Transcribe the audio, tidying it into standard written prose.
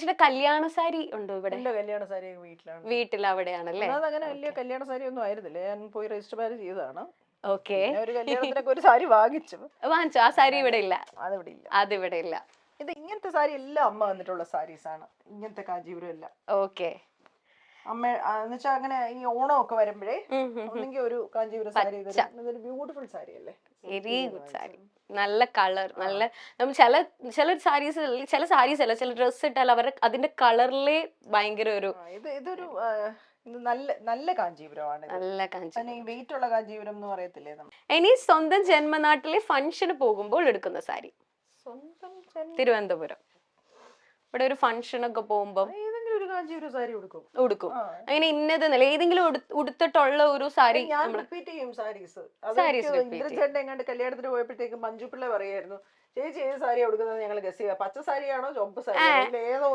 ചേച്ചിയുടെ കല്യാണ സാരി ഉണ്ടോ ഇവിടെ? എന്റെ കല്യാണ സാരി വീട്ടിലാണ്. വീട്ടിൽ അവിടെയാണല്ലേ? അങ്ങനെ വലിയ കല്യാണ സാരി ഒന്നും ആയിരുന്നില്ല, ഞാൻ പോയി രജിസ്റ്റർ മാരേജ് ചെയ്തതാണ്. ഓക്കെ. ഒരു കല്യാണത്തിനൊക്കെ ഒരു സാരി വാങ്ങിച്ചു. ആ സാരി ഇവിടെ ഇല്ല. അതിവിടെ ഇല്ല. ഇത് ഇങ്ങനത്തെ സാരി എല്ലാം അമ്മ വന്നിട്ടുള്ള സാരീസ് ആണ്, ഇങ്ങനത്തെ കാഞ്ചീപുരം എല്ലാം. ഓക്കെ. അമ്മ എന്നുവെച്ചാ അങ്ങനെ ഈ ഓണമൊക്കെ വരുമ്പോഴേ ഒന്നെങ്കിൽ ഒരു കാഞ്ചീപുരം സാരി, ഇതൊരു ബ്യൂട്ടിഫുൾ സാരി അല്ലേ, വെരി ഗുഡ് സാരി. നല്ല കളർ, നല്ല നമ്മൾ ചില സാരീസ് അല്ല, ചില ഡ്രസ് ഇട്ടാൽ അവരുടെ അതിന്റെ കളറിലെ ഭയങ്കര ഒരു ഇതൊരു നല്ല കാഞ്ചീപുരമാണ്. നല്ല കാഞ്ചീപുരം, വെയിറ്റ് ഉള്ള കാഞ്ചീപുരം എന്ന് പറയത്തില്ലേ നമ്മൾ. ഇനി സ്വന്തം ജന്മനാട്ടിലെ ഫംഗ്ഷന് പോകുമ്പോൾ എടുക്കുന്ന സാരി. സ്വന്തം തിരുവനന്തപുരം ഇവിടെ ഒരു ഫംഗ്ഷൻ ഒക്കെ പോകുമ്പോ ഏതെങ്കിലും ഒരു കാഞ്ചീപുരം സാരി ഉടുക്കും. അങ്ങനെ ഇന്നത് നില ഏതെങ്കിലും ഉടുത്തിട്ടുള്ള ഒരു സാരി. ഞാൻ റിപ്പീറ്റ് ചെയ്യും സാരീസ്. ഇന്ദ്രചേട്ടൻ എങ്ങാണ്ട് കല്യാണത്തിന് പോയപ്പോഴത്തേക്ക് മഞ്ജു പിള്ള പറയായിരുന്നു, ചേച്ചി ഏത് സാരിയാ ഉടുക്കുന്നത് ഞങ്ങൾ ഗസ് ചെയ്യുക, പച്ച സാരിയാണോ ചുവപ്പ് സാരിയാണോ, ഏതോ